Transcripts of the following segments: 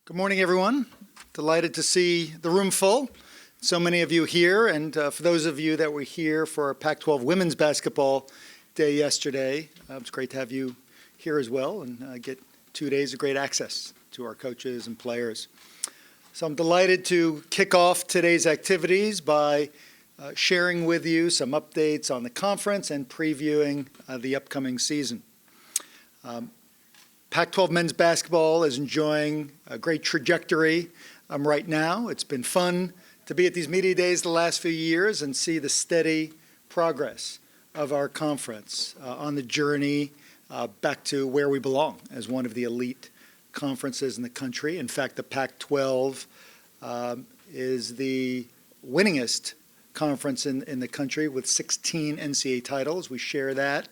Good morning, everyone. Delighted to see the room full. So many of you here, and for those of you that were here for our Pac-12 Women's Basketball Day yesterday, it's great to have you here as well and get 2 days of great access to our coaches and players. So I'm delighted to kick off today's activities by sharing with you some updates on the conference and previewing the upcoming season. Pac-12 men's basketball is enjoying a great trajectory right now. It's been fun to be at these media days the last few years and see the steady progress of our conference on the journey back to where we belong as one of the elite conferences in the country. In fact, the Pac-12 is the winningest conference in the country with 16 NCAA titles. We share that.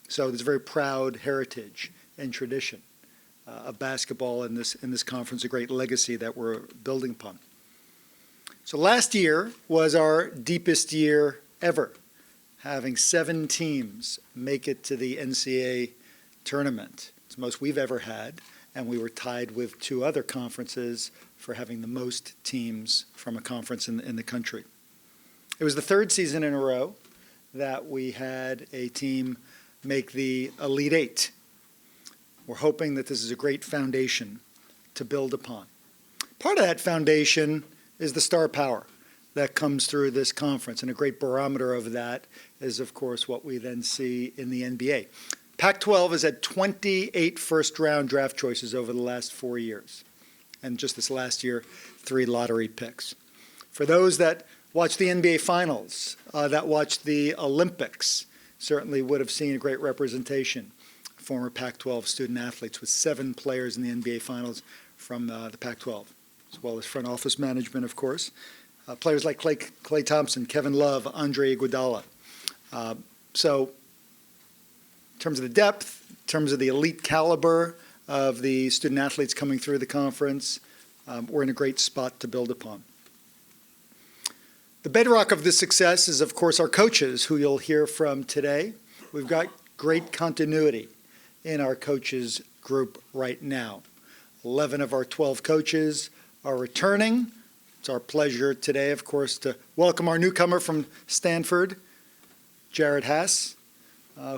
So there's a very proud heritage and tradition of basketball in this conference, a great legacy that we're building upon. So last year was our deepest year ever, having 7 teams make it to the NCAA tournament. It's the most we've ever had, and we were tied with 2 other conferences for having the most teams from a conference in the country. It was the 3rd season in a row that we had a team make the Elite 8. We're hoping that this is a great foundation to build upon. Part of that foundation is the star power that comes through this conference, and a great barometer of that is, of course, what we then see in the NBA. Pac-12 has had 28 first-round draft choices over the last 4 years, and just this last year, 3 lottery picks. For those that watch the NBA Finals, that watch the Olympics, certainly would have seen a great representation. Former Pac-12 student athletes with 7 players in the NBA Finals from the Pac-12, as well as front office management, of course. Players like Klay Thompson, Kevin Love, Andre Iguodala. So in terms of the depth, in terms of the elite caliber of the student athletes coming through the conference, we're in a great spot to build upon. The bedrock of this success is, of course, our coaches, who you'll hear from today. We've got great continuity in our coaches group right now. 11 of our 12 coaches are returning. It's our pleasure today, of course, to welcome our newcomer from Stanford, Jared Haas,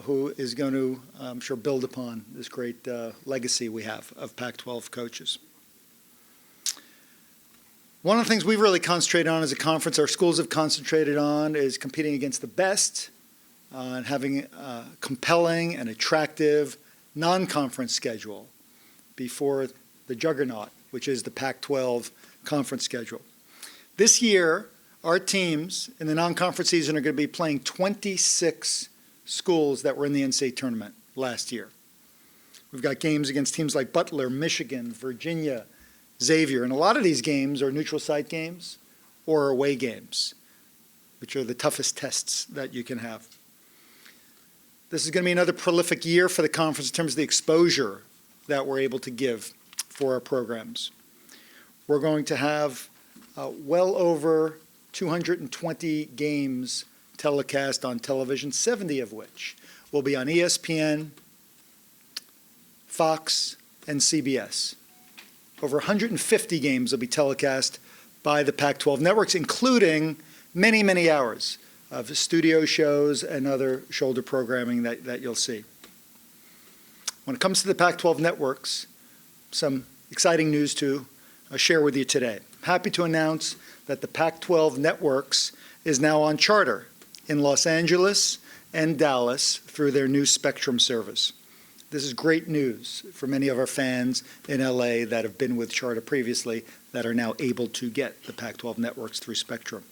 who is going to, I'm sure, build upon this great legacy we have of Pac-12 coaches. One of the things we've really concentrated on as a conference, our schools have concentrated on, is competing against the best and having a compelling and attractive non-conference schedule before the juggernaut, which is the Pac-12 conference schedule. This year, our teams in the non-conference season are going to be playing 26 schools that were in the NCAA tournament last year. We've got games against teams like Butler, Michigan, Virginia, Xavier, and a lot of these games are neutral site games or away games, which are the toughest tests that you can have. This is going to be another prolific year for the conference in terms of the exposure that we're able to give for our programs. We're going to have well over 220 games telecast on television, 70 of which will be on ESPN, Fox, and CBS. Over 150 games will be telecast by the Pac-12 networks, including many, many hours of studio shows and other shoulder programming that you'll see. When it comes to the Pac-12 networks, some exciting news to share with you today. I'm happy to announce that the Pac-12 networks is now on Charter in Los Angeles and Dallas through their new Spectrum service. This is great news for many of our fans in LA that have been with Charter previously that are now able to get the Pac-12 networks through Spectrum.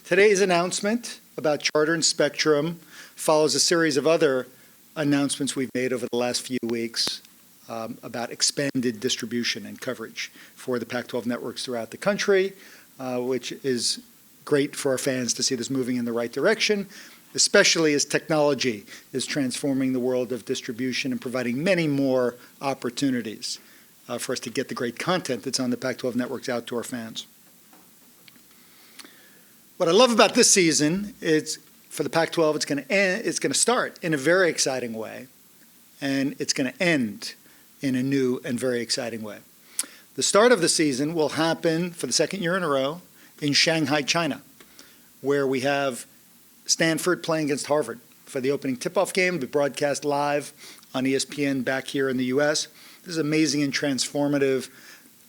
Today's announcement about Charter and Spectrum follows a series of other announcements we've made over the last few weeks about expanded distribution and coverage for the Pac-12 networks throughout the country, which is great for our fans to see this moving in the right direction, especially as technology is transforming the world of distribution and providing many more opportunities for us to get the great content that's on the Pac-12 networks out to our fans. What I love about this season is for the Pac-12, it's going to start in a very exciting way, and it's going to end in a new and very exciting way. The start of the season will happen for the second year in a row in Shanghai, China, where we have Stanford playing against Harvard for the opening tip-off game. It'll be broadcast live on ESPN back here in the U.S. This is an amazing and transformative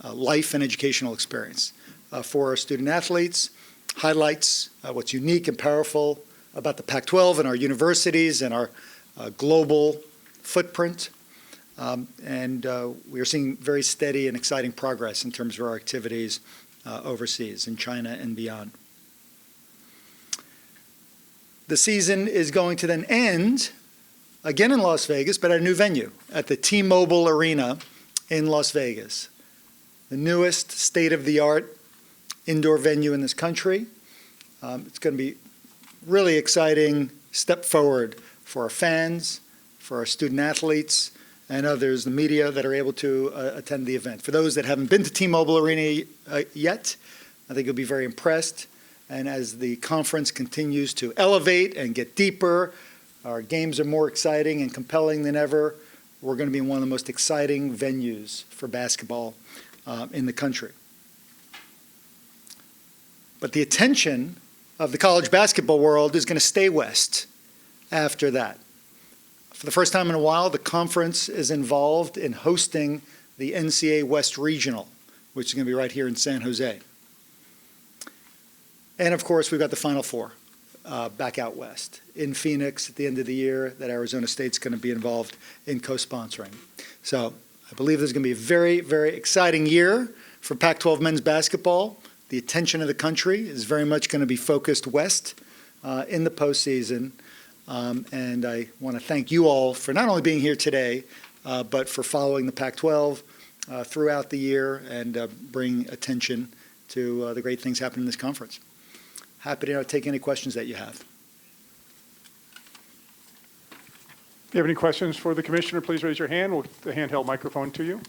life and educational experience for our student athletes. Highlights what's unique and powerful about the Pac-12 and our universities and our global footprint. And we are seeing very steady and exciting progress in terms of our activities overseas in China and beyond. The season is going to then end again in Las Vegas, but at a new venue, at the T-Mobile Arena in Las Vegas, the newest state-of-the-art indoor venue in this country. It's going to be really exciting step forward for our fans, for our student athletes, and others, the media that are able to attend the event. For those that haven't been to T-Mobile Arena yet, I think you'll be very impressed. And as the conference continues to elevate and get deeper, our games are more exciting and compelling than ever. We're going to be in one of the most exciting venues for basketball in the country. But the attention of the college basketball world is going to stay west after that. For the first time in a while, the conference is involved in hosting the NCAA West Regional, which is going to be right here in San Jose. And of course, we've got the Final Four back out west in Phoenix at the end of the year that Arizona State's going to be involved in co-sponsoring. So I believe there's going to be a very, very exciting year for Pac-12 men's basketball. The attention of the country is very much going to be focused west in the postseason. And I want to thank you all for not only being here today, but for following the Pac-12 throughout the year and bring attention to the great things happening in this conference. Happy to take any questions that you have. If you have any questions for the commissioner, please raise your hand. We'll get the handheld microphone to you.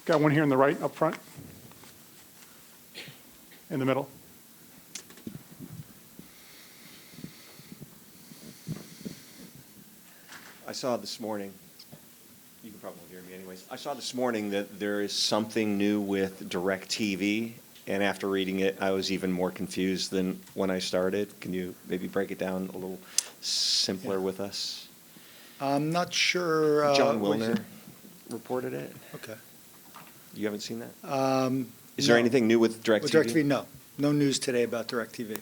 Got one here in the right, up front. In the middle. I saw this morning, you can probably hear me anyways. I saw this morning that there is something new with DirecTV, and after reading it, I was even more confused than when I started. Can you maybe break it down a little simpler with us? I'm not sure. John Wilner reported it. Okay. You haven't seen that? Is there anything new with DirecTV? With DirecTV, no. No news today about DirecTV.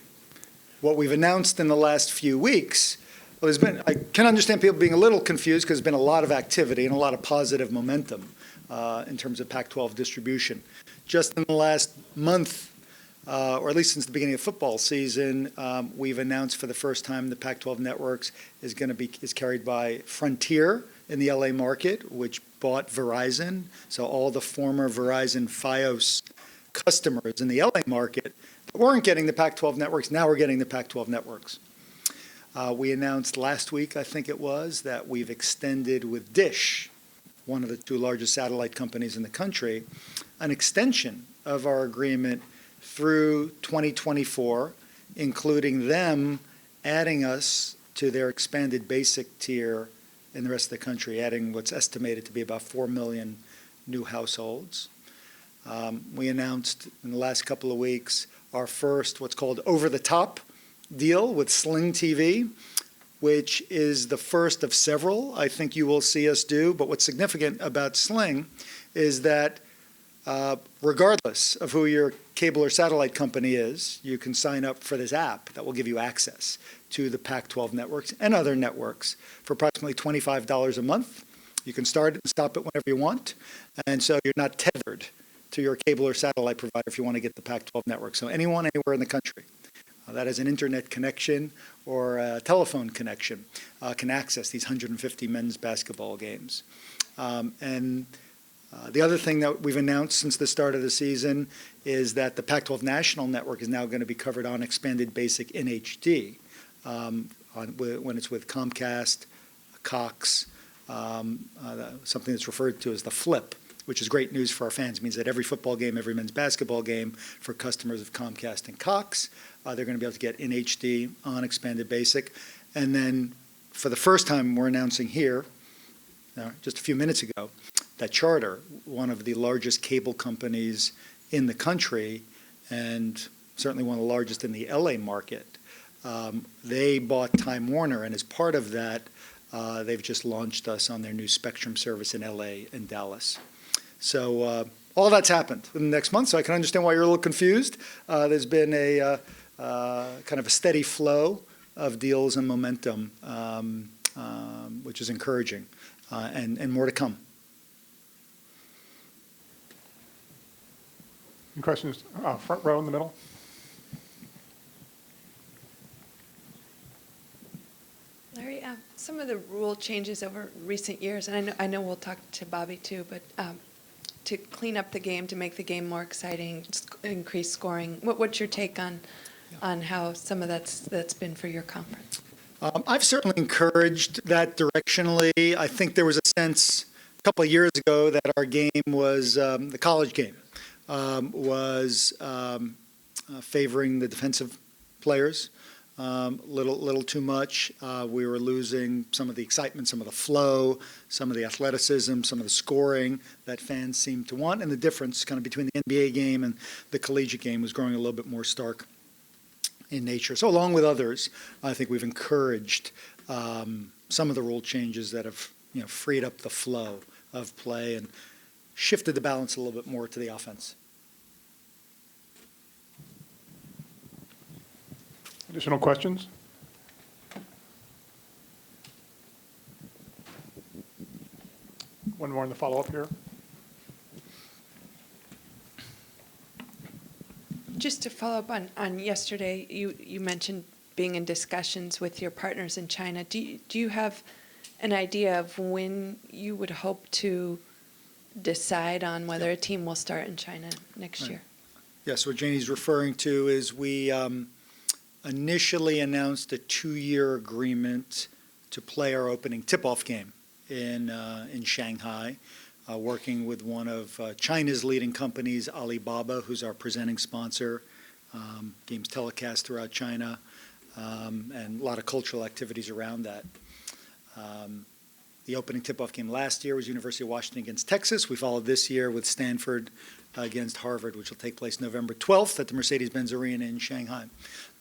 What we've announced in the last few weeks, well, I can understand people being a little confused because there's been a lot of activity and a lot of positive momentum in terms of Pac-12 distribution. Just in the last month, or at least since the beginning of football season, we've announced for the first time the Pac-12 networks is carried by Frontier in the LA market, which bought Verizon. So all the former Verizon Fios customers in the LA market that weren't getting the Pac-12 networks, now we're getting the Pac-12 networks. We announced last week, I think it was, that we've extended with Dish, one of the two largest satellite companies in the country, an extension of our agreement through 2024, including them adding us to their expanded basic tier in the rest of the country, adding what's estimated to be about 4 million new households. We announced in the last couple of weeks our first what's called over-the-top deal with Sling TV, which is the first of several I think you will see us do. But what's significant about Sling is that regardless of who your cable or satellite company is, you can sign up for this app that will give you access to the Pac-12 networks and other networks for approximately $25 a month. You can start it and stop it whenever you want. And so you're not tethered to your cable or satellite provider if you want to get the Pac-12 network. So anyone, anywhere in the country that has an internet connection or a telephone connection can access these 150 men's basketball games. The other thing that we've announced since the start of the season is that the Pac-12 National Network is now going to be covered on expanded basic in HD when it's with Comcast, Cox, something that's referred to as the flip, which is great news for our fans. It means that every football game, every men's basketball game for customers of Comcast and Cox, they're going to be able to get in HD on expanded basic. And then for the first time, we're announcing here just a few minutes ago, that Charter, one of the largest cable companies in the country, and certainly one of the largest in the LA market, they bought Time Warner, and as part of that, they've just launched us on their new Spectrum service in LA and Dallas. So all that's happened in the next month, so I can understand why you're a little confused. There's been a kind of a steady flow of deals and momentum, which is encouraging, and more to come. Any questions? Front row in the middle. Larry, some of the rule changes over recent years, and I know we'll talk to Bobby too, but to clean up the game, to make the game more exciting, increase scoring. What's your take on how some of that's been for your conference? I've certainly encouraged that directionally. I think there was a sense a couple of years ago that our game was, the college game, was favoring the defensive players. Little too much. We were losing some of the excitement, some of the flow, some of the athleticism, some of the scoring that fans seemed to want, and the difference kind of between the NBA game and the collegiate game was growing a little bit more stark in nature. So along with others, I think we've encouraged some of the rule changes that have freed up the flow of play and shifted the balance a little bit more to the offense. Additional questions? One more in the follow-up here. Just to follow up on yesterday, you mentioned being in discussions with your partners in China. Do you have an idea of when you would hope to decide on whether a team will start in China next year? Yes, what Janie's referring to is we initially announced a 2-year agreement to play our opening tip-off game in Shanghai, working with one of China's leading companies, Alibaba, who's our presenting sponsor. Games telecast throughout China, and a lot of cultural activities around that. The opening tip-off game last year was University of Washington against Texas. We followed this year with Stanford against Harvard, which will take place November 12th at the Mercedes-Benz Arena in Shanghai.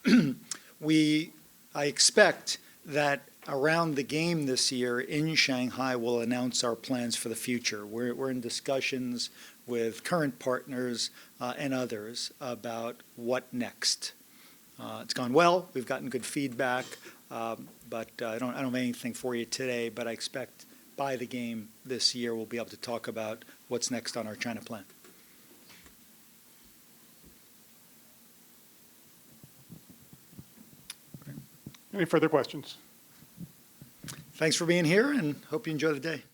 I expect that around the game this year in Shanghai, we'll announce our plans for the future. We're in discussions with current partners and others about what next. It's gone well. We've gotten good feedback, but I don't have anything for you today. But I expect by the game this year, we'll be able to talk about what's next on our China plan. Any further questions? Thanks for being here, and hope you enjoy the day.